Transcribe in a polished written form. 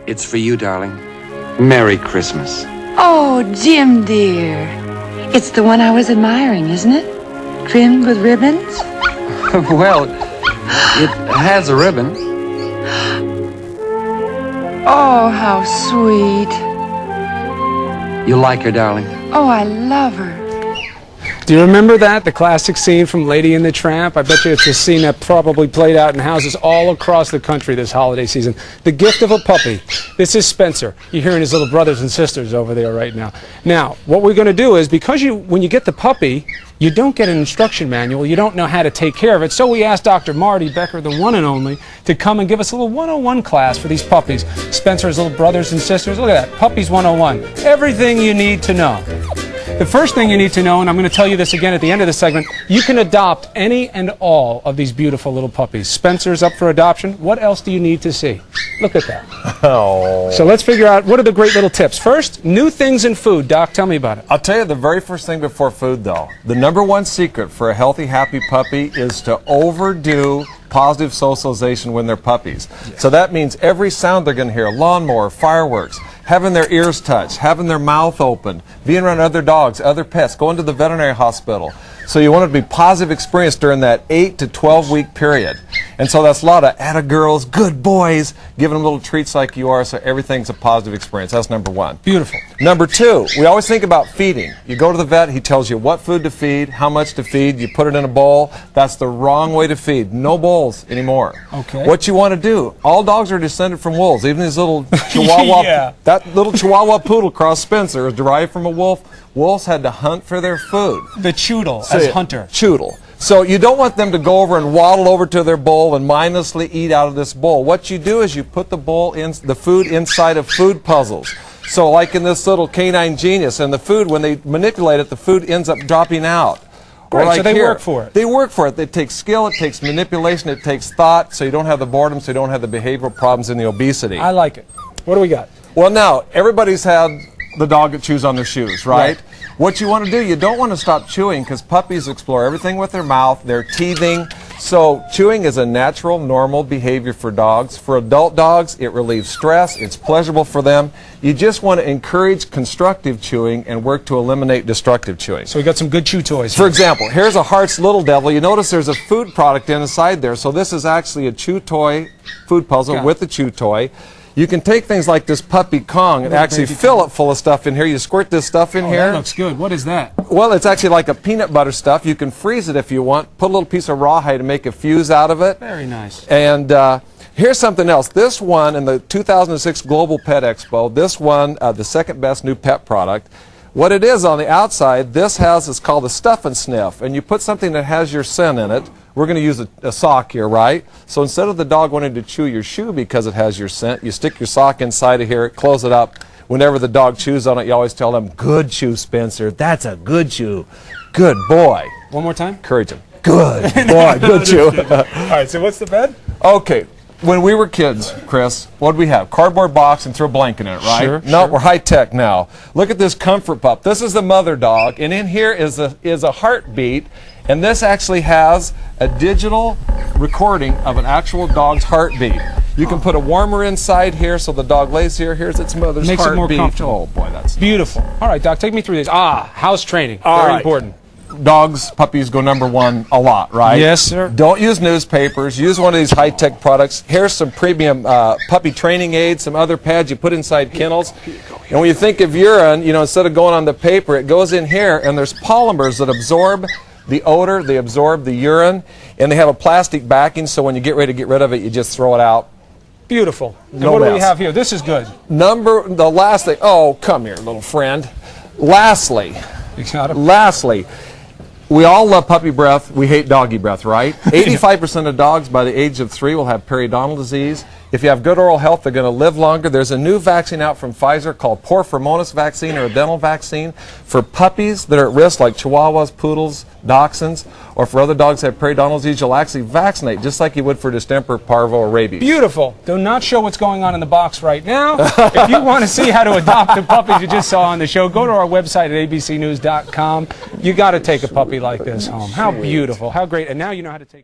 It's for you, darling. Merry Christmas. Oh, Jim, dear. It's the one I was admiring, isn't it? Trimmed with ribbons? Well, it has a ribbon. Oh, how sweet. You like her, darling? Oh, I love her. Do you remember that, the classic scene from Lady and the Tramp? I bet you it's a scene that probably played out in houses all across the country this holiday season. The gift of a puppy. This is Spencer. You're hearing his little brothers and sisters over there right now. Now, what we're going to do is, because when you get the puppy, you don't get an instruction manual. You don't know how to take care of it. So we asked Dr. Marty Becker, the one and only, to come and give us a little 101 class for these puppies. Spencer's little brothers and sisters. Look at that. Puppies 101. Everything you need to know. The first thing you need to know, and I'm going to tell you this again at the end of the segment, you can adopt any and all of these beautiful little puppies. Spencer's up for adoption. What else do you need to see? Look at that. Oh. So let's figure out, what are the great little tips? First, new things in food. Doc, tell me about it. I'll tell you the very first thing before food, though. The #1 secret for a healthy, happy puppy is to overdo positive socialization when they're puppies. Yes. So that means every sound they're going to hear, lawnmower, fireworks, having their ears touched, having their mouth open, being around other dogs, other pets, going to the veterinary hospital. So you want it to be a positive experience during that 8 to 12 week period. And so that's a lot of atta girls, good boys, giving them little treats like you are, so everything's a positive experience. That's #1. Beautiful. #2, we always think about feeding. You go to the vet, he tells you what food to feed, how much to feed, you put it in a bowl. That's the wrong way to feed. No bowls anymore. Okay. What you want to do, all dogs are descended from wolves, even these little Chihuahua, yeah. That little Chihuahua poodle cross Spencer is derived from a wolf. Wolves had to hunt for their food. The choodle, as hunter. Choodle. So you don't want them to go over and waddle over to their bowl and mindlessly eat out of this bowl. What you do is you put the food inside of food puzzles. So like in this little canine genius, and the food, when they manipulate it, the food ends up dropping out. Right, like so they here, work for it. They work for it. It takes skill, it takes manipulation, it takes thought, so you don't have the boredom, so you don't have the behavioral problems and the obesity. I like it. What do we got? Well, now, everybody's had the dog that chews on their shoes, right? What you want to do, you don't want to stop chewing, because puppies explore everything with their mouth, they're teething. So chewing is a natural, normal behavior for dogs. For adult dogs, it relieves stress, it's pleasurable for them. You just want to encourage constructive chewing and work to eliminate destructive chewing. So we got some good chew toys here. For example, here's a Hart's Little Devil. You notice there's a food product inside there, so this is actually a chew toy food puzzle with the chew toy. You can take things like this puppy Kong and actually fill it full of stuff in here. You squirt this stuff in here. That looks good. What is that? Well, it's actually like a peanut butter stuff. You can freeze it if you want. Put a little piece of rawhide and make a fuse out of it. Very nice. And here's something else. This one, in the 2006 Global Pet Expo, this one, the second best new pet product. What it is on the outside, this is called a stuff and sniff. And you put something that has your scent in it. We're going to use a sock here, right? So instead of the dog wanting to chew your shoe because it has your scent, you stick your sock inside of here, close it up. Whenever the dog chews on it, you always tell them, good chew, Spencer. That's a good chew. Good boy. One more time? Encourage him. Good boy, good chew. All right, so what's the bed? Okay. When we were kids, Chris, what did we have? Cardboard box and throw a blanket in it, right? Sure, no, we're high-tech now. Look at this comfort pup. This is the mother dog, and in here is a heartbeat, and this actually has a digital recording of an actual dog's heartbeat. You can put a warmer inside here, so the dog lays here. Here's its mother's Makes heartbeat. it more comfortable. Oh, boy, that's beautiful. Nice. All right, Doc, take me through this. House training. Very important. Dogs, puppies go #1 a lot, right? Yes, sir. Don't use newspapers. Use one of these high-tech products. Here's some premium puppy training aids, some other pads you put inside kennels. And when you think of urine, you know, instead of going on the paper, it goes in here, and there's polymers that absorb the odor, they absorb the urine, and they have a plastic backing, so when you get ready to get rid of it, you just throw it out. Beautiful. And no what mess. do we have here? This is good. The last thing, oh, come here, little friend. Lastly, we all love puppy breath. We hate doggy breath, right? 85% of dogs by the age of 3 will have periodontal disease. If you have good oral health, they're going to live longer. There's a new vaccine out from Pfizer called Porphyromonas vaccine, or a dental vaccine for puppies that are at risk, like Chihuahuas, Poodles, Dachshunds, or for other dogs that have periodontal disease. You'll actually vaccinate just like you would for distemper, parvo, or rabies. Beautiful. Do not show what's going on in the box right now. If you want to see how to adopt the puppies you just saw on the show, go to our website at abcnews.com. You got to take a puppy like this home. How beautiful. How great. And now you know how to take